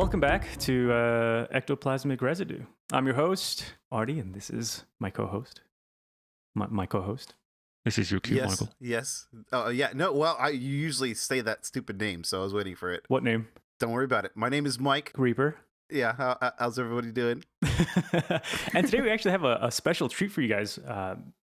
Welcome back to Ectoplasmic Residue. I'm your host, Artie, and this is my co-host. My co-host. This is your cute Michael. Yes. Oh, yeah. No, well, you usually say that stupid name, so I was waiting for it. What name? Don't worry about it. My name is Mike. Reaper. Yeah, how's everybody doing? And today we actually have a special treat for you guys.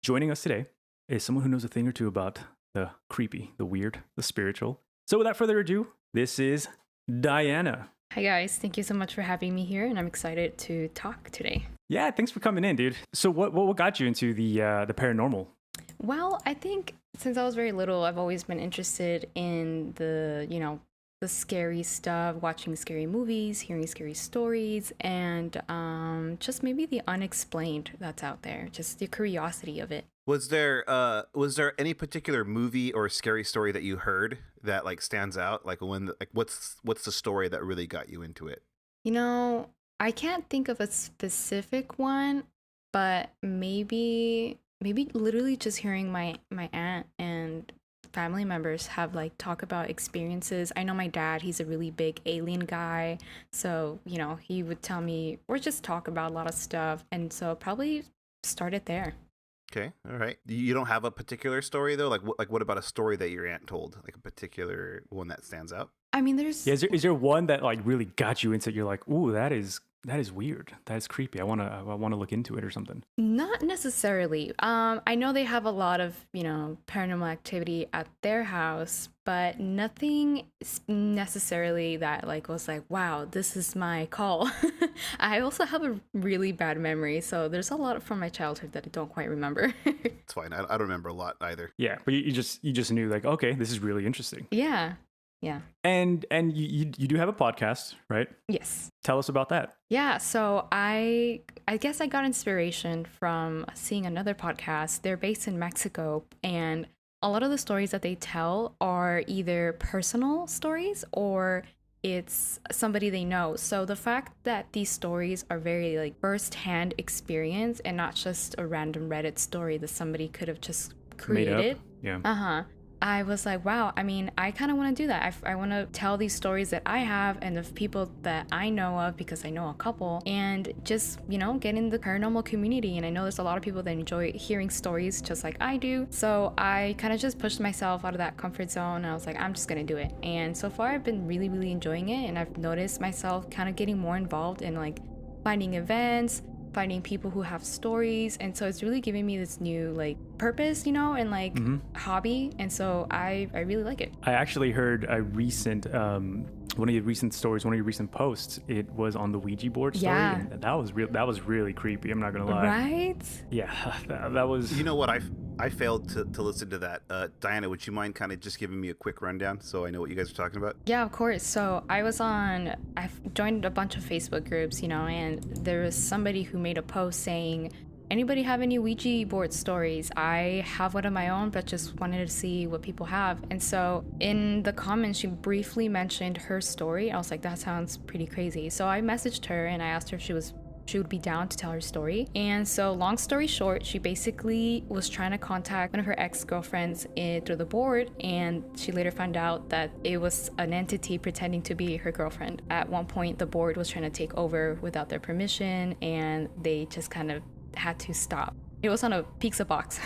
Joining us today is someone who knows a thing or two about the creepy, the weird, the spiritual. So without further ado, this is Diana. Hi guys, thank you so much for having me here, and I'm excited to talk today. Yeah, thanks for coming in, dude. So what got you into the paranormal? Well, I think since I was very little, I've always been interested in the scary stuff, watching scary movies, hearing scary stories, and just maybe the unexplained that's out there, just the curiosity of it. Was there any particular movie or scary story that you heard that like stands out? Like what's the story that really got you into it? I can't think of a specific one, but maybe literally just hearing my aunt and family members have like talk about experiences. I know my dad, he's a really big alien guy, so he would tell me or just talk about a lot of stuff, and so probably started there. Okay, all right. You don't have a particular story though? Like what about a story that your aunt told? Like a particular one that stands out? I mean, there's... Yeah, is there one that like really got you into it? You're like, ooh, that is weird. That is creepy. I wanna look into it or something. Not necessarily. I know they have a lot of, paranormal activity at their house, but nothing necessarily that like was like, wow, this is my call. I also have a really bad memory, so there's a lot from my childhood that I don't quite remember. It's fine. I don't remember a lot either. Yeah, but you just knew like, okay, this is really interesting. Yeah. And you do have a podcast, right? Yes. Tell us about that. Yeah, so I guess I got inspiration from seeing another podcast. They're based in Mexico, and a lot of the stories that they tell are either personal stories or it's somebody they know. So the fact that these stories are very like first-hand experience and not just a random Reddit story that somebody could have just created. Made up. Yeah. I was like, wow, I mean, I kind of want to do that. I want to tell these stories that I have and the people that I know of, because I know a couple, and just, get in the paranormal community. And I know there's a lot of people that enjoy hearing stories just like I do. So I kind of just pushed myself out of that comfort zone. And I was like, I'm just going to do it. And so far, I've been really, really enjoying it. And I've noticed myself kind of getting more involved in like finding events, finding people who have stories, and so it's really giving me this new like purpose, and like hobby, and so I really like it. I actually heard a recent one of your recent stories, one of your recent posts. It was on the Ouija board story, and that was really creepy. I'm not gonna lie. Right? Yeah, that was. You know what? I failed to listen to that. Diana, would you mind kind of just giving me a quick rundown so I know what you guys are talking about? Yeah, of course. So I've joined a bunch of Facebook groups, and there was somebody who made a post saying, anybody have any Ouija board stories? I have one of my own, but just wanted to see what people have. And so in the comments, she briefly mentioned her story. I was like, that sounds pretty crazy. So I messaged her and I asked her if she would be down to tell her story. And so long story short, she basically was trying to contact one of her ex-girlfriends through the board, and she later found out that it was an entity pretending to be her girlfriend. At one point, the board was trying to take over without their permission, and they just kind of had to stop. It was on a pizza box.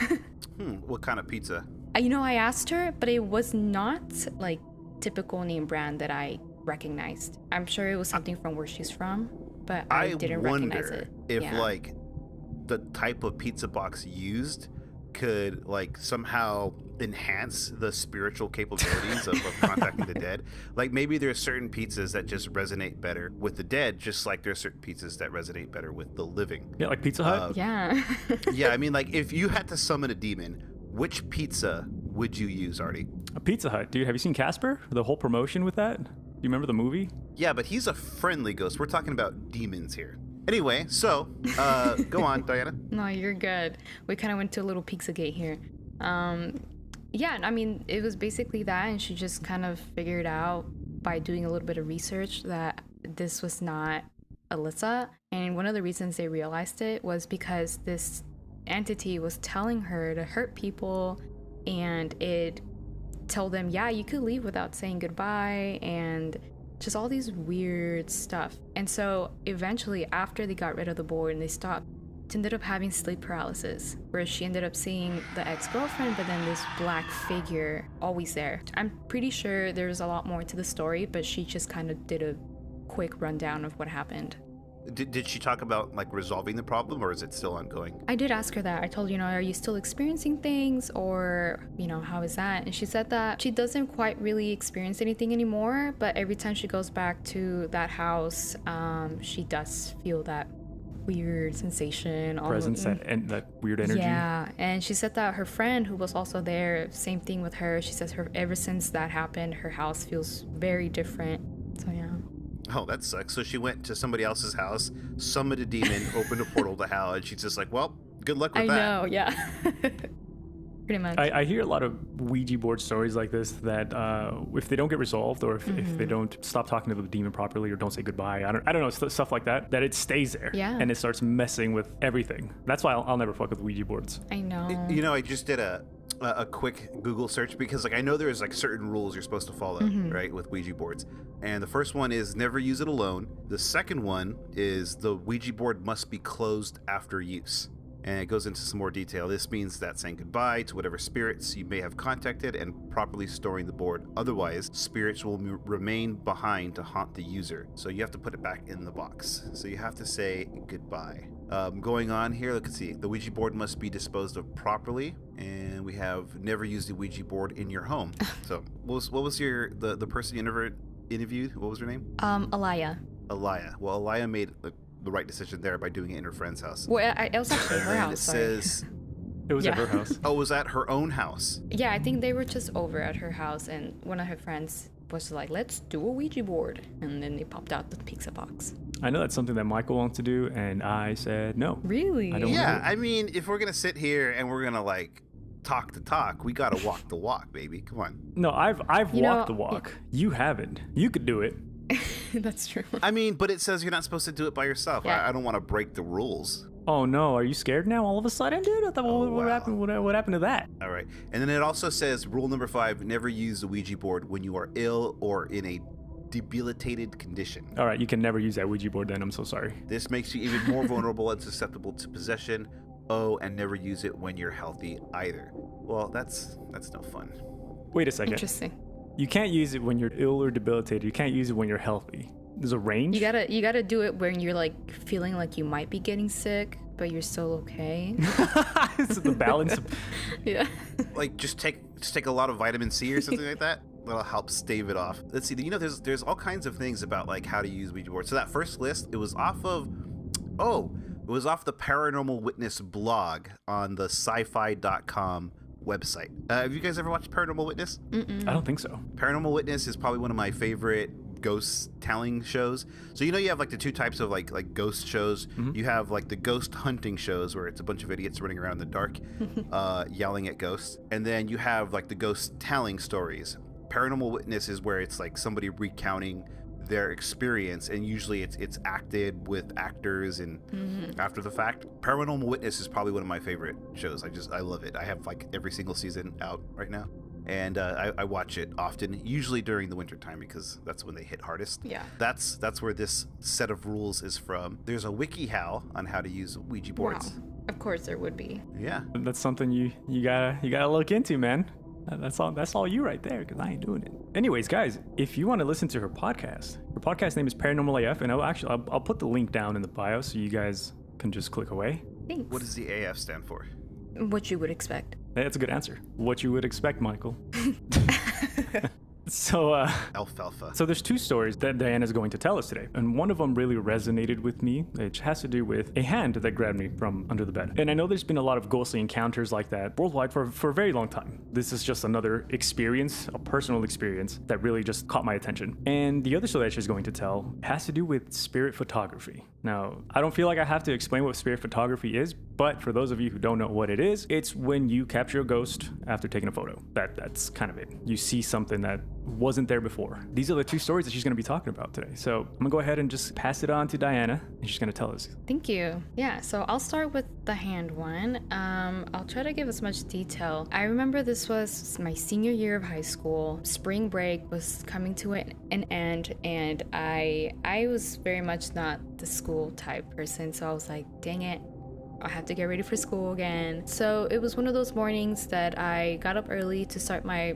What kind of pizza? I asked her, but it was not like typical name brand that I recognized. I'm sure it was something from where she's from, but I didn't recognize it. If like the type of pizza box used could like somehow enhance the spiritual capabilities of contacting the dead. Like maybe there's certain pizzas that just resonate better with the dead, just like there's certain pizzas that resonate better with the living. Yeah, like Pizza Hut. Yeah. Yeah, I mean, like if you had to summon a demon, which pizza would you use, Artie? A Pizza Hut, dude. Have you seen Casper? The whole promotion with that? Do you remember the movie? Yeah, but he's a friendly ghost. We're talking about demons here. Anyway, so go on, Diana. No, you're good. We kind of went to a little Pizzagate here. Yeah, I mean, it was basically that, and she just kind of figured out by doing a little bit of research that this was not Alyssa. And one of the reasons they realized it was because this entity was telling her to hurt people, and it told them, yeah, you could leave without saying goodbye, and just all these weird stuff. And so eventually, after they got rid of the board and they stopped, she ended up having sleep paralysis, where she ended up seeing the ex-girlfriend, but then this black figure always there. I'm pretty sure there's a lot more to the story, but she just kind of did a quick rundown of what happened. Did she talk about like resolving the problem, or is it still ongoing? I did ask her that. I told, are you still experiencing things, or, how is that? And she said that she doesn't quite really experience anything anymore, but every time she goes back to that house, she does feel that weird sensation. Presence and that weird energy. Yeah, and she said that her friend who was also there, same thing with her. She says ever since that happened, her house feels very different. So yeah. Oh, that sucks. So she went to somebody else's house, summoned a demon, opened a portal to hell, and she's just like, well, good luck with that. I know, yeah. Pretty much. I hear a lot of Ouija board stories like this that if they don't get resolved, or if they don't stop talking to the demon properly, or don't say goodbye, I don't know, stuff like that it stays there. Yeah. And it starts messing with everything. That's why I'll never fuck with Ouija boards. I know. I just did a quick Google search because I know there's like certain rules you're supposed to follow, right, with Ouija boards. And the first one is never use it alone. The second one is the Ouija board must be closed after use. And it goes into some more detail. This means that saying goodbye to whatever spirits you may have contacted and properly storing the board. Otherwise, spirits will remain behind to haunt the user. So you have to put it back in the box. So you have to say goodbye. Going on here, let's see. The Ouija board must be disposed of properly. And we have never used the Ouija board in your home. So what was the person you interviewed? What was her name? Alaya. Well, Alaya made the right decision there by doing it in her friend's house. Well, it was actually her house. It says it was at her house. Oh, it was at her own house. Yeah, I think they were just over at her house, and one of her friends was like, let's do a Ouija board. And then they popped out the pizza box. I know that's something that Michael wants to do, and I said no. Really? I don't want to do it. I mean, if we're going to sit here and we're going to like talk the talk, we got to walk the walk, baby. Come on. No, I've walked the walk. You haven't. You could do it. That's true. I mean, but it says you're not supposed to do it by yourself. Yeah. I don't want to break the rules. Oh no, are you scared now all of a sudden, dude? I thought, what happened? What happened to that? All right. And then it also says rule number 5, never use the Ouija board when you are ill or in a debilitated condition. All right, you can never use that Ouija board then. I'm so sorry. This makes you even more vulnerable and susceptible to possession. Oh, and never use it when you're healthy either. Well, that's no fun. Wait a second. Interesting. You can't use it when you're ill or debilitated. You can't use it when you're healthy. There's a range. You gotta do it when you're like feeling like you might be getting sick, but you're still okay. It's the balance. Yeah. Like just take a lot of vitamin C or something like that. That'll help stave it off. Let's see. There's all kinds of things about like how to use Ouija boards. So that first list, it was off the Paranormal Witness blog on the sci-fi.com website. Have you guys ever watched Paranormal Witness? Mm-mm. I don't think so. Paranormal Witness is probably one of my favorite ghost telling shows. So you have like the two types of like ghost shows. You have like the ghost hunting shows where it's a bunch of idiots running around in the dark yelling at ghosts, and then you have like the ghost telling stories. Paranormal Witness is where it's like somebody recounting their experience, and usually it's acted with actors and after the fact. Paranormal Witness is probably one of my favorite shows. I love it. I have like every single season out right now, and I watch it often, usually during the winter time because that's when they hit hardest. Yeah. That's where this set of rules is from. There's a WikiHow on how to use Ouija boards. Wow. Of course there would be. Yeah. That's something you gotta look into, man. That's all you right there, because I ain't doing it. Anyways, guys, if you want to listen to her podcast name is Paranormal AF, and I'll put the link down in the bio so you guys can just click away. Thanks. What does the AF stand for? What you would expect. That's a good answer. What you would expect, Michael. So Alfalfa. So there's 2 stories that Diana's going to tell us today, and one of them really resonated with me. It has to do with a hand that grabbed me from under the bed. And I know there's been a lot of ghostly encounters like that worldwide for a very long time. This is just another experience, a personal experience that really just caught my attention. And the other story that she's going to tell has to do with spirit photography. Now, I don't feel like I have to explain what spirit photography is, But for those of you who don't know what it is, it's when you capture a ghost after taking a photo. That's kind of it. You see something that wasn't there before. These are the two stories that she's going to be talking about today. So I'm going to go ahead and just pass it on to Diana, and she's going to tell us. Thank you. Yeah, so I'll start with the hand one. I'll try to give as much detail. I remember this was my senior year of high school. Spring break was coming to an end, and I was very much not the school type person, so I was like, dang it, I have to get ready for school again. So it was one of those mornings that I got up early to start my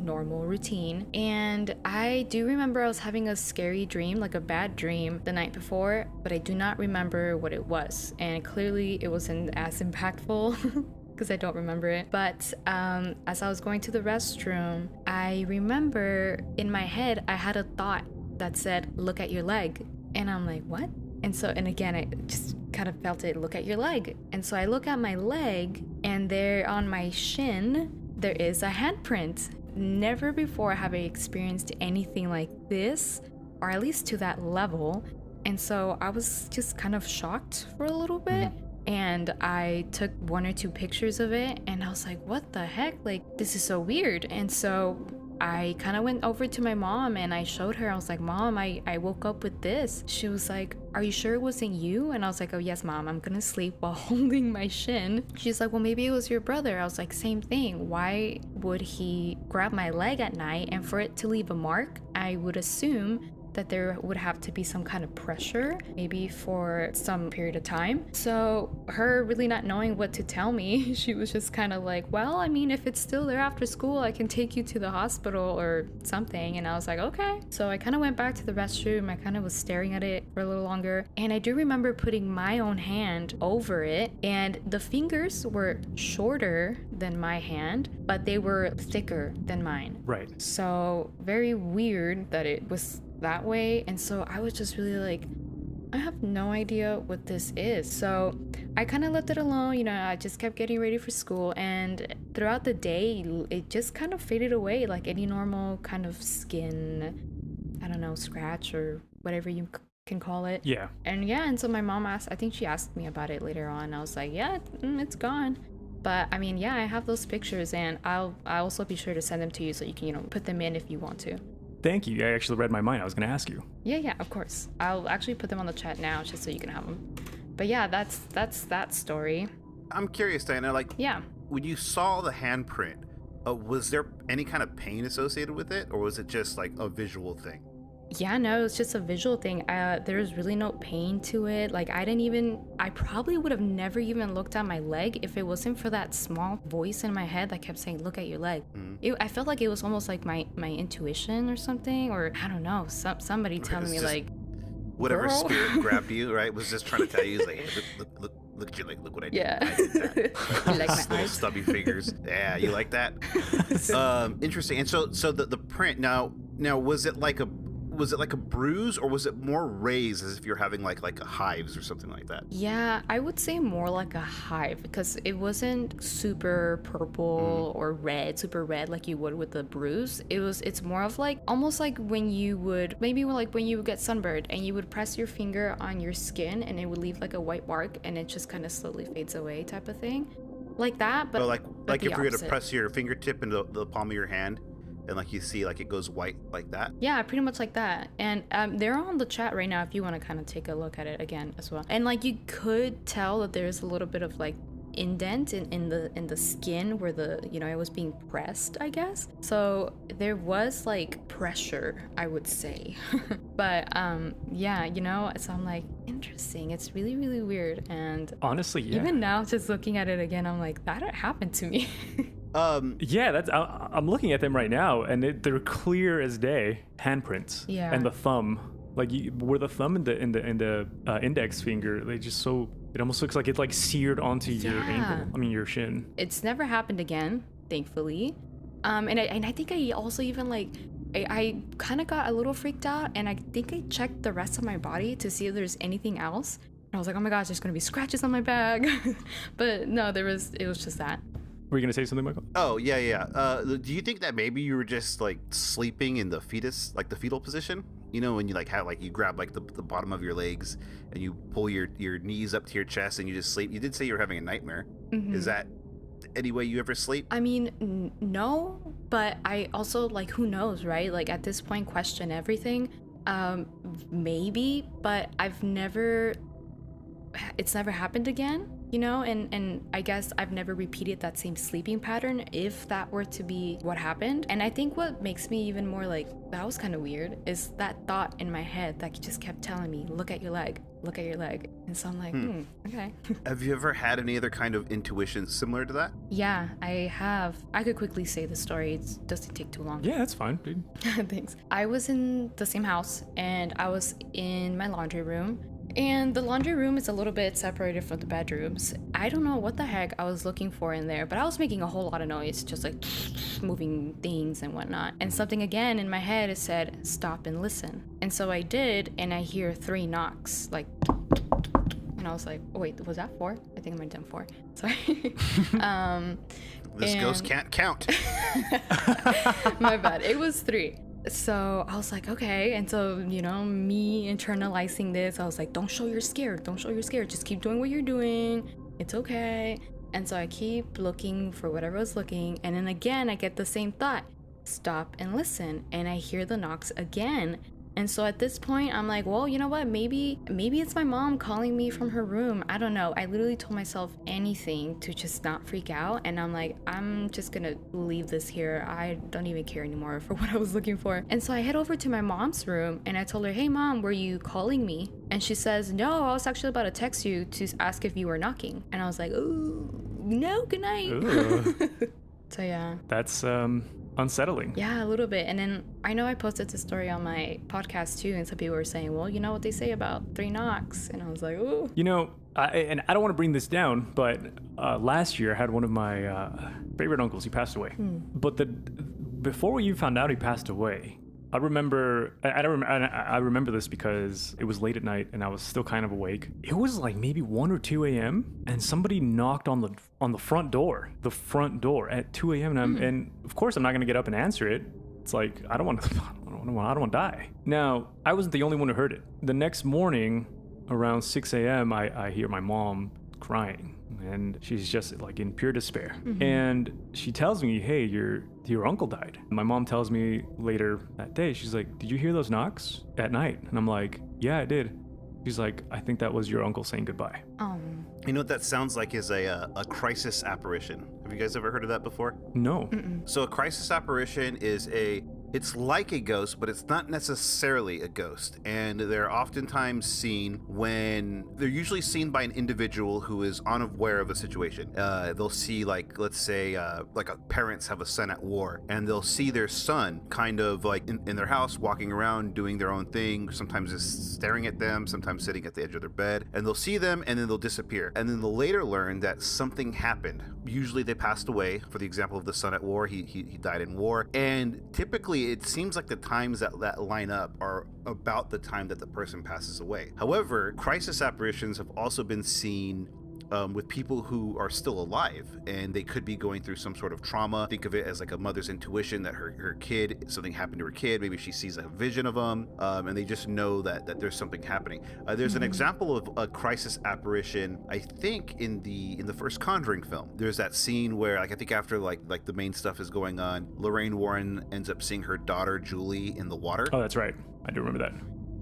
normal routine. And I do remember I was having a scary dream, like a bad dream the night before, but I do not remember what it was. And clearly it wasn't as impactful because I don't remember it. But as I was going to the restroom, I remember in my head, I had a thought that said, look at your leg. And I'm like, what? And again, I just kind of felt it, look at your leg. And so I look at my leg, and there on my shin, there is a handprint. Never before have I experienced anything like this, or at least to that level. And so I was just kind of shocked for a little bit. And I took 1 or 2 pictures of it, and I was like, what the heck? Like, this is so weird. And so I kind of went over to my mom and I showed her. I was like, Mom, I woke up with this. She was like, are you sure it wasn't you? And I was like, oh yes, Mom, I'm gonna sleep while holding my shin. She's like, well, maybe it was your brother. I was like, same thing. Why would he grab my leg at night? And for it to leave a mark, I would assume that there would have to be some kind of pressure, maybe for some period of time. So her really not knowing what to tell me, she was just kind of like, well, I mean, if it's still there after school, I can take you to the hospital or something. And I was like, okay. So I kind of went back to the restroom. I kind of was staring at it for a little longer. And I do remember putting my own hand over it, and the fingers were shorter than my hand, but they were thicker than mine. Right. So very weird that it was that way. And so I was just really like, I have no idea what this is. So I kind of left it alone. You know, I just kept getting ready for school, and throughout the day it just kind of faded away like any normal kind of skin, I don't know, scratch or whatever you can call it. Yeah. And so my mom asked, I think she asked me about it later on. I was like, yeah, it's gone. But I mean, yeah, I have those pictures, and I'll also be sure to send them to you so you can, you know, put them in if you want to. Thank you. I actually read my mind. I was going to ask you. Yeah, of course. I'll actually put them on the chat now just so you can have them. But yeah, that's that story. I'm curious, Diana, like, Yeah. when you saw the handprint, was there any kind of pain associated with it, or was it just like a visual thing? Yeah, no, it's just a visual thing. There was really no pain to it. Like, I probably would have never even looked at my leg if it wasn't for that small voice in my head that kept saying, look at your leg. I felt like it was almost like my intuition or something, or I don't know, somebody telling me like, whatever girl. spirit grabbed you, right, was just trying to tell you, like, hey, look at your leg, look what I did. Yeah. I did that. You like my Little eyes? stubby fingers. Yeah, you like that? Interesting. And so the print, now was it like a bruise, or was it more raised as if you're having like a hives or something like that? Yeah, I would say more like a hive, because it wasn't super purple or red, super red like you would with the bruise. It's more of like, almost like when you would get sunburned and you would press your finger on your skin and it would leave like a white mark and it just kind of slowly fades away type of thing. Like that, but like if the you were to opposite. press your fingertip into the palm of your hand, and like you see like it goes white like that. Yeah, pretty much like that. And they're on the chat right now if you want to kind of take a look at it again as well. And like you could tell that there's a little bit of like indent in the skin where it was being pressed, I guess. So there was like pressure, I would say. But yeah, so I'm like, interesting. It's really, really weird. And Honestly, yeah. even now, just looking at it again, I'm like, that happened to me. Yeah, I'm looking at them right now, and they're clear as day handprints. Yeah. And the thumb, like where the thumb and the index finger, it almost looks like it's like seared onto your ankle. I mean your shin. It's never happened again, thankfully. And I think I also even like I kind of got a little freaked out, and I think I checked the rest of my body to see if there's anything else. And I was like, oh my gosh, there's gonna be scratches on my bag. But no, it was just that. Were you gonna say something, Michael? Oh yeah. Do you think that maybe you were just like sleeping in the fetal position You know, when you like have like you grab like the bottom of your legs and you pull your knees up to your chest and you just sleep. You did say you were having a nightmare. Is that any way you ever sleep? I mean, no, but I also, like, who knows, right? Like, at this point, question everything. Maybe, but it's never happened again, you know? And I guess I've never repeated that same sleeping pattern if that were to be what happened. And I think what makes me even more like, that was kind of weird, is that thought in my head that just kept telling me, look at your leg. Look at your leg. And so I'm like, okay. Have you ever had any other kind of intuition similar to that? Yeah, I have. I could quickly say the story. It doesn't take too long. Yeah, that's fine, dude. Thanks. I was in the same house and I was in my laundry room. And the laundry room is a little bit separated from the bedrooms. I don't know what the heck I was looking for in there, but I was making a whole lot of noise, just like moving things and whatnot. And something again in my head, it said, stop and listen. And so I did, and I hear 3 knocks, like, and I was like, oh wait, was that 4? I think I might have done 4. Sorry. This ghost can't count. My bad. It was 3. So I was like, okay. And so, you know, me internalizing this, I was like, don't show you're scared. Don't show you're scared. Just keep doing what you're doing. It's okay. And so I keep looking for whatever I was looking. And then again, I get the same thought, stop and listen. And I hear the knocks again. And so at this point, I'm like, well, you know what? Maybe it's my mom calling me from her room. I don't know. I literally told myself anything to just not freak out. And I'm like, I'm just gonna leave this here. I don't even care anymore for what I was looking for. And so I head over to my mom's room and I told her, hey mom, were you calling me? And she says, no, I was actually about to text you to ask if you were knocking. And I was like, oh, no, good night. So yeah. That's unsettling. Yeah, a little bit. And then I know I posted this story on my podcast too, and some people were saying, well, you know what they say about 3 knocks? And I was like, ooh. You know, and I don't want to bring this down, but last year I had one of my favorite uncles. He passed away. But before we even found out he passed away, I remember this because it was late at night and I was still kind of awake. It was like maybe 1 or 2 a.m. and somebody knocked on the front door at 2 a.m. and of course I'm not going to get up and answer it. It's like, I don't want to die. Now, I wasn't the only one who heard it. The next morning around 6 a.m. I hear my mom crying. And she's just like in pure despair. And she tells me, hey, your uncle died. My mom tells me later that day, she's like, did you hear those knocks at night? And I'm like, yeah, I did. She's like, I think that was your uncle saying goodbye. You know what that sounds like is a crisis apparition. Have you guys ever heard of that before? No. So a crisis apparition is it's like a ghost, but it's not necessarily a ghost. And they're oftentimes seen they're usually seen by an individual who is unaware of a situation. They'll see, like, let's say, parents have a son at war, and they'll see their son kind of like in their house, walking around, doing their own thing, sometimes just staring at them, sometimes sitting at the edge of their bed, and they'll see them and then they'll disappear. And then they'll later learn that something happened. Usually they passed away. For the example of the son at war, he died in war. And typically it seems like the times that line up are about the time that the person passes away. However, crisis apparitions have also been seen with people who are still alive, and they could be going through some sort of trauma. Think of it as like a mother's intuition that her kid, something happened to her kid. Maybe she sees a vision of them, and they just know that there's something happening. There's an example of a crisis apparition, I think, in the first Conjuring film. There's that scene where, like, I think after like the main stuff is going on, Lorraine Warren ends up seeing her daughter Julie in the water. Oh, that's right. I do remember that.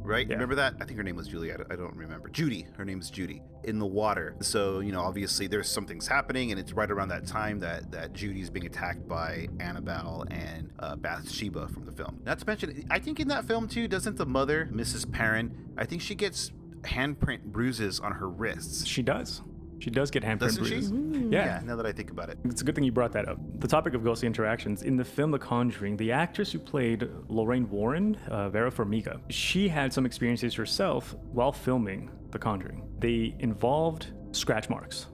Right? Yeah. Remember that? I think her name was Julie. I don't remember. Judy. Her name's Judy. In the water. So, you know, obviously there's something's happening, and it's right around that time that Judy's being attacked by Annabelle and Bathsheba from the film. Not to mention, I think in that film too, doesn't the mother, Mrs. Perrin, I think she gets handprint bruises on her wrists. She does. She does get handprint Doesn't bruises. she? Yeah. Now that I think about it. It's a good thing you brought that up. The topic of ghostly interactions. In the film The Conjuring, the actress who played Lorraine Warren, Vera Farmiga, she had some experiences herself while filming The Conjuring. They involved scratch marks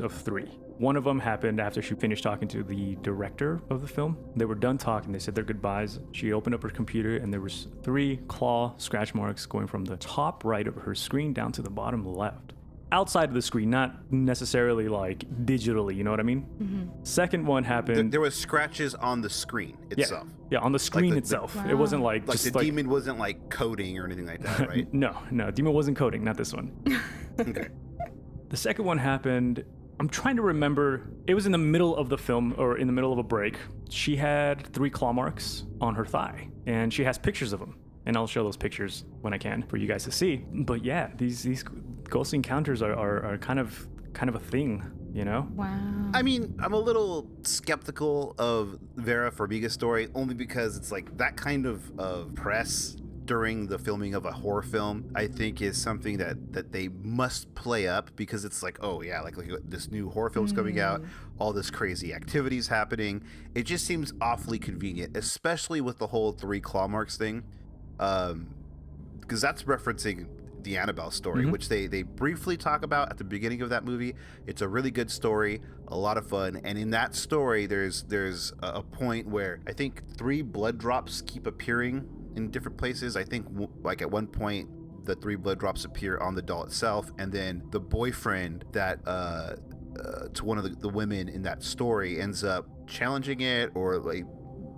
of 3. One of them happened after she finished talking to the director of the film. They were done talking. They said their goodbyes. She opened up her computer, and there was 3 claw scratch marks going from the top right of her screen down to the bottom left. outside of the screen, not necessarily like digitally, you know what I mean? Mm-hmm. Second one happened. There was scratches on the screen itself. Yeah, on the screen the- itself. Wow. It wasn't like Like just the demon wasn't like coding or anything like that, right? No, demon wasn't coding, not this one. Okay. The second one happened. I'm trying to remember. It was in the middle of the film, or in the middle of a break. She had 3 claw marks on her thigh, and she has pictures of them. And I'll show those pictures when I can for you guys to see. But yeah, these ghost encounters are kind of a thing, you know? Wow. I mean, I'm a little skeptical of Vera Farmiga's story only because it's like that kind of press during the filming of a horror film, I think is something that they must play up, because it's like, oh yeah, like this new horror film's coming out, all this crazy activities happening. It just seems awfully convenient, especially with the whole 3 claw marks thing, because that's referencing the Annabelle story, which they briefly talk about at the beginning of that movie. It's a really good story, a lot of fun, and in that story there's a point where I think 3 blood drops keep appearing in different places. I think like at one point the 3 blood drops appear on the doll itself, and then the boyfriend that to one of the women in that story ends up challenging it, or like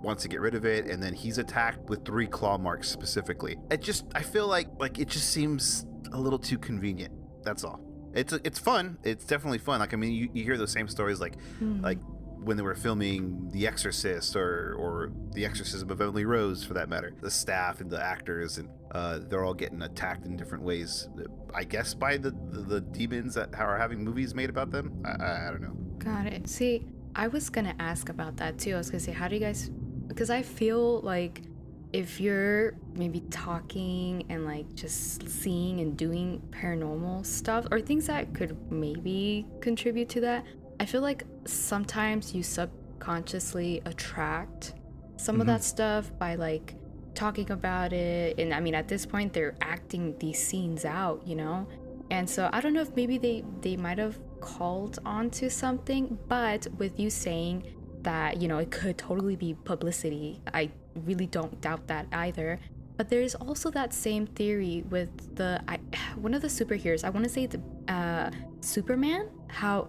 wants to get rid of it, and then he's attacked with 3 claw marks specifically. I feel like it just seems a little too convenient. That's all. It's fun. It's definitely fun. Like, I mean, you hear those same stories like when they were filming The Exorcist or The Exorcism of Emily Rose, for that matter. The staff and the actors, and they're all getting attacked in different ways, I guess by the demons that are having movies made about them. I don't know. Got it. See, I was gonna ask about that too. I was gonna say, how do you guys, because I feel like if you're maybe talking and like just seeing and doing paranormal stuff or things that could maybe contribute to that, I feel like sometimes you subconsciously attract some of that stuff by like talking about it. And I mean, at this point, they're acting these scenes out, you know? And so I don't know if maybe they might have called onto something, but with you saying that, you know, it could totally be publicity, I really don't doubt that either. But there's also that same theory with one of the superheroes, I want to say the Superman, how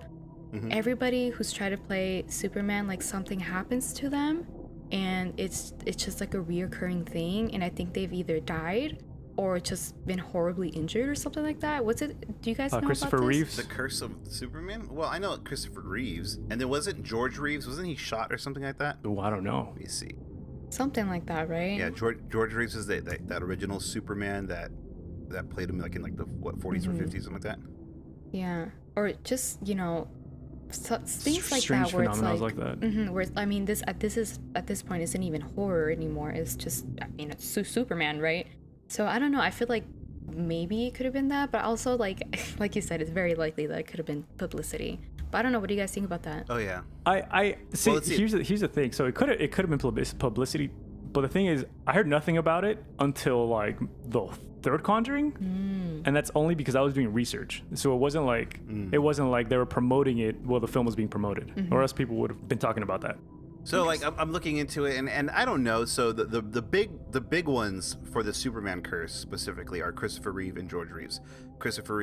everybody who's tried to play Superman, like something happens to them, and it's just like a reoccurring thing, and I think they've either died or just been horribly injured or something like that. What's it? Do you guys know Christopher about this? Reeves? The Curse of Superman? Well, I know Christopher Reeves. And then wasn't George Reeves, wasn't he shot or something like that? Oh, I don't know. Let me see. Something like that, right? Yeah, George Reeves is that original Superman that played him like in like the 40s or 50s, something like that. Yeah. Or just, you know, things like Strange that where it's phenomena like, like that. where I mean, this at this point isn't even horror anymore. It's just, I mean, it's Superman, right? So I don't know. I feel like maybe it could have been that, but also like you said, it's very likely that it could have been publicity. But I don't know. What do you guys think about that? Oh yeah. I see. Well, here's the thing. So it could have been publicity, but the thing is, I heard nothing about it until like the 3rd Conjuring, and that's only because I was doing research. So it wasn't like they were promoting it while the film was being promoted, or else people would have been talking about that. So like I'm looking into it, and I don't know. So the big ones for the Superman curse specifically are Christopher Reeve and George Reeves. Christopher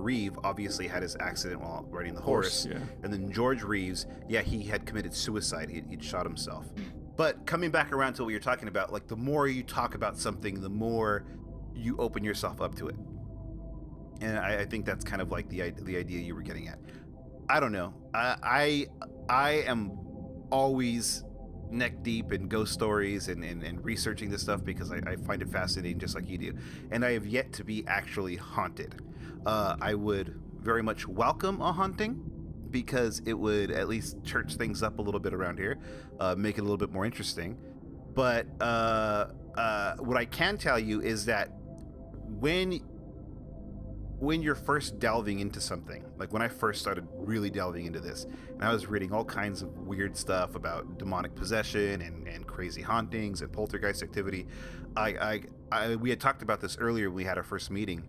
Reeve obviously had his accident while riding the horse, yeah. And then George Reeves, yeah, he had committed suicide. He'd shot himself. But coming back around to what you're talking about, like the more you talk about something, the more you open yourself up to it. And I think that's kind of like the idea you were getting at. I don't know. I am always neck deep in ghost stories and researching this stuff because I find it fascinating, just like you do. And I have yet to be actually haunted. I would very much welcome a haunting, because it would at least church things up a little bit around here, make it a little bit more interesting. But what I can tell you is that when you're first delving into something, like when I first started really delving into this, and I was reading all kinds of weird stuff about demonic possession and crazy hauntings and poltergeist activity, we had talked about this earlier when we had our first meeting,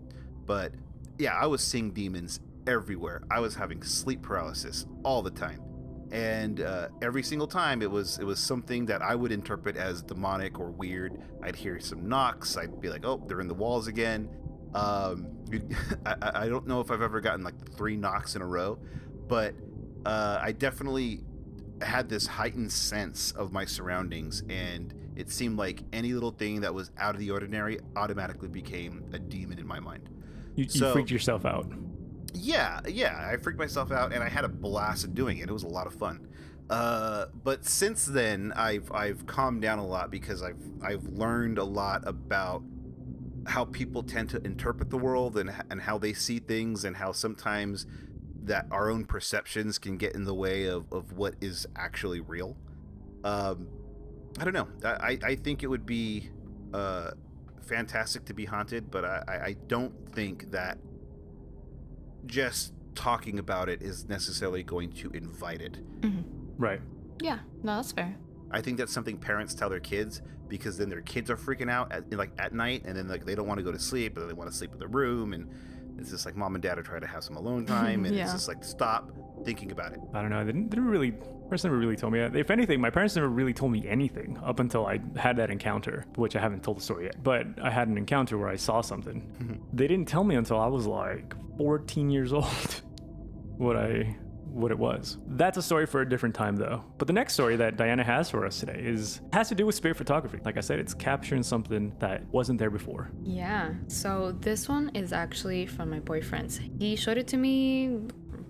but yeah, I was seeing demons everywhere. I was having sleep paralysis all the time, and every single time it was something that I would interpret as demonic or weird. I'd hear some knocks. I'd be like, oh, they're in the walls again. I don't know if I've ever gotten like 3 knocks in a row, but I definitely had this heightened sense of my surroundings, and it seemed like any little thing that was out of the ordinary automatically became a demon in my mind. You freaked yourself out. Yeah, I freaked myself out, and I had a blast doing it. It was a lot of fun. But since then, I've calmed down a lot because I've learned a lot about how people tend to interpret the world and how they see things, and how sometimes that our own perceptions can get in the way of what is actually real. I don't know. I think it would be fantastic to be haunted, but I don't think that just talking about it is necessarily going to invite it. Mm-hmm. Right. Yeah, no, that's fair. I think that's something parents tell their kids, because then their kids are freaking out at night, and then like they don't want to go to sleep, but they want to sleep in the room, and it's just like mom and dad are trying to have some alone time, and Yeah. it's just like, stop thinking about it. I don't know. They didn't really. Parents never really told me that. If anything, my parents never really told me anything up until I had that encounter, which I haven't told the story yet. But I had an encounter where I saw something. They didn't tell me until I was like 14 years old what it was. That's a story for a different time, though. But the next story that Diana has for us today has to do with spirit photography. Like I said, it's capturing something that wasn't there before. Yeah, so this one is actually from my boyfriend's. He showed it to me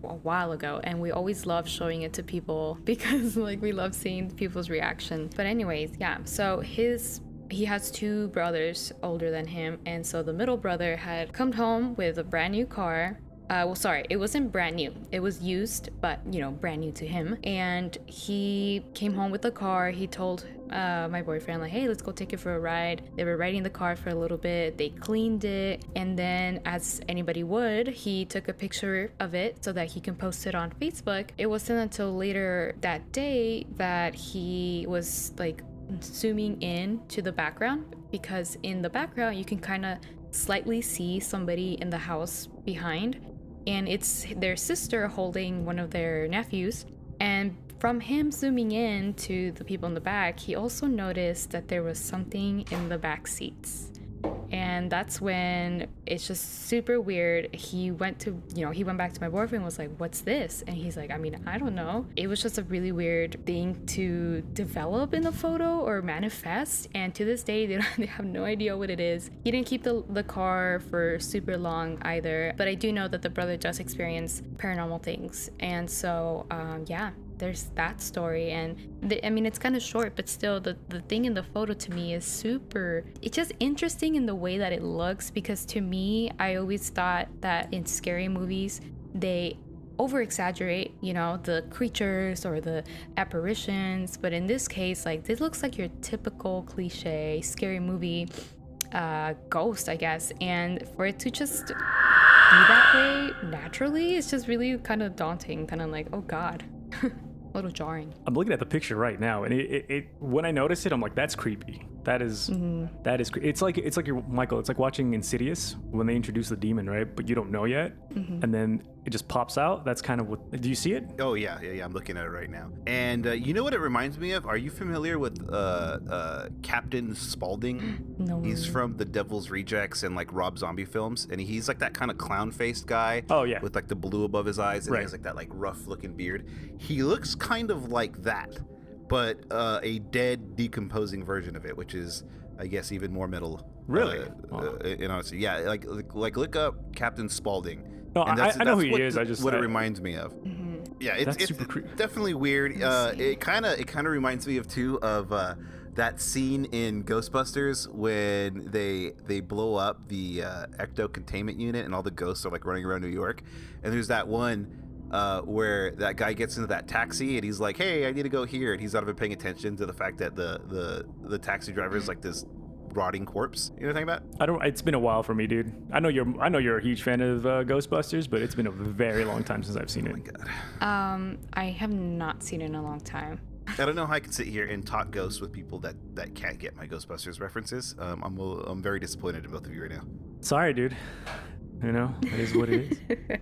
a while ago, and we always love showing it to people because like we love seeing people's reaction. But anyways, yeah, so he has 2 brothers older than him, and so the middle brother had come home with a brand new car. It wasn't brand new. It was used, but, brand new to him. And he came home with the car. He told my boyfriend, like, hey, let's go take it for a ride. They were riding the car for a little bit. They cleaned it. And then, as anybody would, he took a picture of it so that he can post it on Facebook. It wasn't until later that day that he was, like, zooming in to the background, because in the background, you can kind of slightly see somebody in the house behind, and it's their sister holding one of their nephews. And from him zooming in to the people in the back, he also noticed that there was something in the back seats. And that's when it's just super weird. He went back to my boyfriend and was like, what's this? And he's like, I don't know. It was just a really weird thing to develop in the photo or manifest. And to this day, they have no idea what it is. He didn't keep the car for super long either. But I do know that the brother does experience paranormal things. And so, there's that story. And it's kind of short, but still the thing in the photo to me is it's just interesting in the way that it looks, because to me, I always thought that in scary movies, they over exaggerate, the creatures or the apparitions. But in this case, like, this looks like your typical cliche scary movie ghost, I guess. And for it to just be that way naturally, it's just really kind of daunting, kind of like, oh God. A little jarring. I'm looking at the picture right now, and it when I notice it, I'm like, that's creepy. That is creepy. It's like Michael. It's like watching Insidious when they introduce the demon, right? But you don't know yet, and then it just pops out. That's kind of what. Do you see it? Oh yeah. I'm looking at it right now. And you know what it reminds me of? Are you familiar with Captain Spaulding? No. He's from The Devil's Rejects and like Rob Zombie films, and he's like that kind of clown-faced guy. Oh yeah. With like the blue above his eyes, and right. He has like that like rough-looking beard. He looks kind of like that, but a dead, decomposing version of it, which is, I guess, even more metal. Really? In honesty, yeah. Like look up Captain Spaulding. No, And I know who he is. What it reminds me of. Yeah, it's super creepy. definitely weird. It kind of reminds me of that scene in Ghostbusters when they blow up the ecto containment unit and all the ghosts are like running around New York, and there's that one where that guy gets into that taxi and he's like, hey, I need to go here, and he's not even paying attention to the fact that the taxi driver is like this rotting corpse. You know what I'm talking about? It's been a while for me, dude. I know you're a huge fan of Ghostbusters, but it's been a very long time since I've seen it. Oh my God. I have not seen it in a long time. I don't know how I can sit here and talk ghosts with people that can't get my Ghostbusters references. I'm very disappointed in both of you right now. Sorry, dude. It is what it is.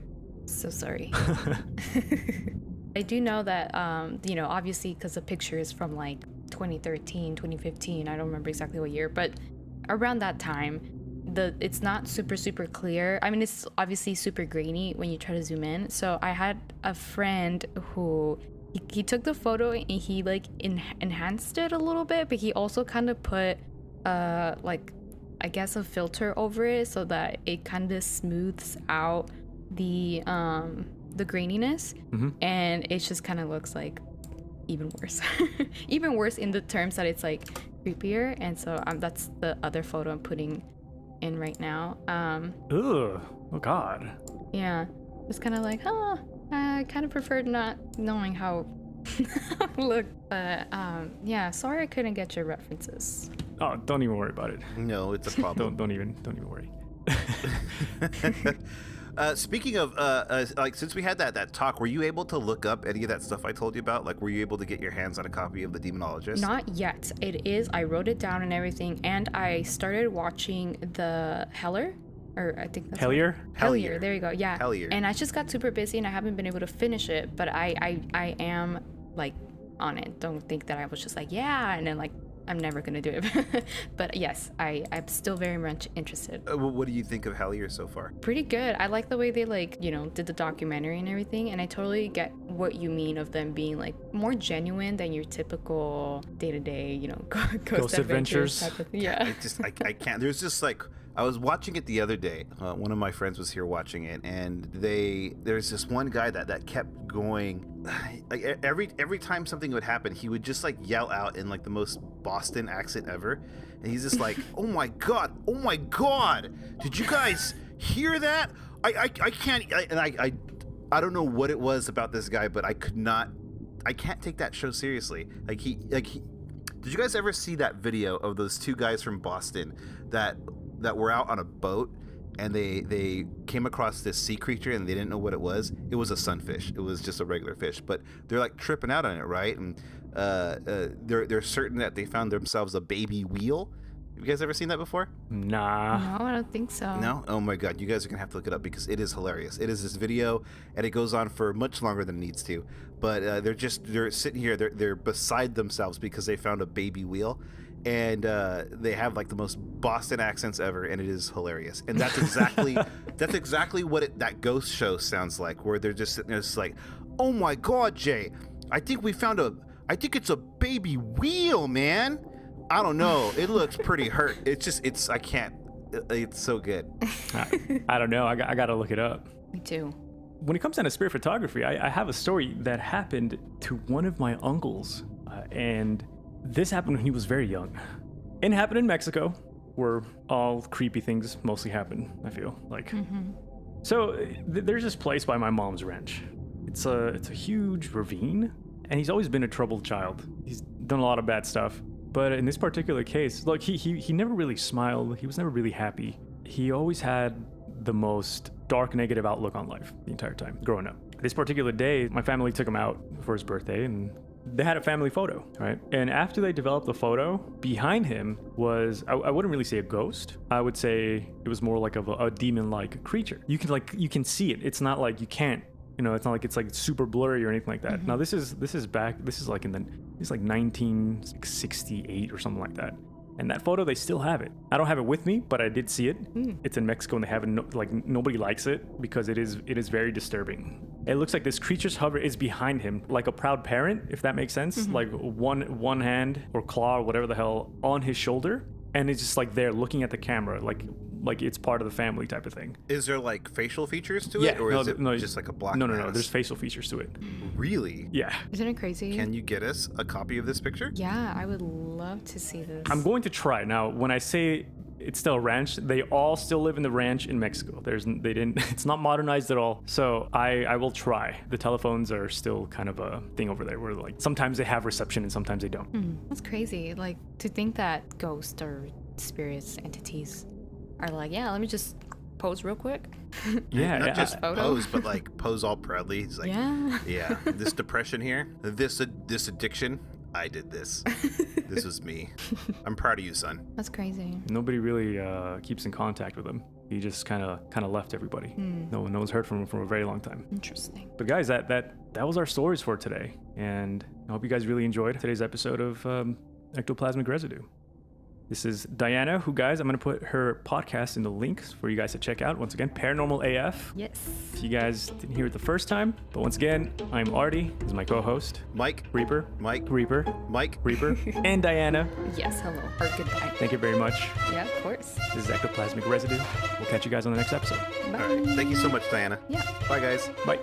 So sorry. I do know that, obviously because the picture is from like 2013, 2015, I don't remember exactly what year, but around that time, it's not super clear. I mean, it's obviously super grainy when you try to zoom in. So I had a friend who he took the photo and he like enhanced it a little bit, but he also kind of put like, I guess, a filter over it so that it kind of smooths out the graininess, and it just kind of looks like even worse. Even worse in the terms that it's like creepier. And so that's the other photo I'm putting in right now. Ugh. Oh God. Yeah, it's kind of like, I kind of preferred not knowing how look, but yeah, sorry I couldn't get your references. Oh, don't even worry about it. No, it's a problem. don't even worry. Speaking of, like, since we had that talk, were you able to look up any of that stuff I told you about? Like, were you able to get your hands on a copy of The Demonologist? Not yet. It is. I wrote it down and everything, and I started watching the Heller, or I think that's Hellier? Hellier. There you go. Yeah. Hellier. And I just got super busy and I haven't been able to finish it, but I am like on it. Don't think that I was just like, yeah, and then like I'm never gonna do it. But yes, I'm still very much interested. What do you think of Hellier so far? Pretty good. I like the way they like, did the documentary and everything, and I totally get what you mean of them being like more genuine than your typical day-to-day, ghost adventures type of thing. Yeah. I can't. There's just like, I was watching it the other day. One of my friends was here watching it, and there's this one guy that kept going. Like every time something would happen, he would just like yell out in like the most Boston accent ever, and he's just like, oh my god, did you guys hear that? I can't. I don't know what it was about this guy, but I can't take that show seriously. Like did you guys ever see that video of those two guys from Boston that were out on a boat and they came across this sea creature and they didn't know what it was? It was a sunfish. It was just a regular fish, but they're like tripping out on it, right? And they're certain that they found themselves a baby wheel. Have you guys ever seen that before? Nah. No, I don't think so. No? Oh my god, you guys are gonna have to look it up because it is hilarious. It is this video, and it goes on for much longer than it needs to. But they're sitting here, they're beside themselves because they found a baby wheel, and they have like the most Boston accents ever, and it is hilarious. And that's exactly what that ghost show sounds like, where they're just sitting there, just like, oh my god, Jay, I think it's a baby wheel, man. I don't know. It looks pretty hurt. I can't. It's so good. I don't know. I got to look it up. Me too. When it comes down to spirit photography, I have a story that happened to one of my uncles. And this happened when he was very young. It happened in Mexico, where all creepy things mostly happen, I feel like. Mm-hmm. So there's this place by my mom's ranch. It's a huge ravine, and he's always been a troubled child. He's done a lot of bad stuff. But in this particular case, look, he never really smiled. He was never really happy. He always had the most dark, negative outlook on life the entire time growing up. This particular day, my family took him out for his birthday, and they had a family photo, right? And after they developed the photo, behind him was, I wouldn't really say a ghost. I would say it was more like a demon-like creature. You can see it. It's not like you can't. It's not like it's like super blurry or anything like that. Mm-hmm. Now this is like it's like 1968 or something like that. And that photo, they still have it. I don't have it with me, but I did see it. It's in Mexico, and they have it. Nobody likes it because it is very disturbing. It looks like this creature's hover is behind him, like a proud parent, if that makes sense. Mm-hmm. Like one hand or claw or whatever the hell on his shoulder, and it's just like there looking at the camera, like it's part of the family type of thing. Is there like facial features to it, or is it just like a black No. mask? There's facial features to it. Really? Yeah. Isn't it crazy? Can you get us a copy of this picture? Yeah, I would love to see this. I'm going to try. Now, when I say it's still a ranch, they all still live in the ranch in Mexico. It's not modernized at all. So I will try. The telephones are still kind of a thing over there where like sometimes they have reception and sometimes they don't. That's crazy. Like to think that ghosts or spirits, entities are like, yeah, let me just pose real quick. Not just pose, but like pose all proudly. It's like, yeah. This depression here, this addiction, I did this. This was me. I'm proud of you, son. That's crazy. Nobody really keeps in contact with him. He just kind of left everybody. No one's heard from him for a very long time. Interesting. But guys, that was our stories for today, and I hope you guys really enjoyed today's episode of Ectoplasmic Residue. This is Diana, who, guys, I'm going to put her podcast in the links for you guys to check out. Once again, Paranormal AF. Yes. If you guys didn't hear it the first time, but once again, I'm Artie. This is my co-host. Mike. Reaper. Mike. Reaper. Mike. Reaper. And Diana. Yes, hello. Or goodbye. Thank you very much. Yeah, of course. This is Ectoplasmic Residue. We'll catch you guys on the next episode. Bye. All right. Thank you so much, Diana. Yeah. Bye, guys. Bye.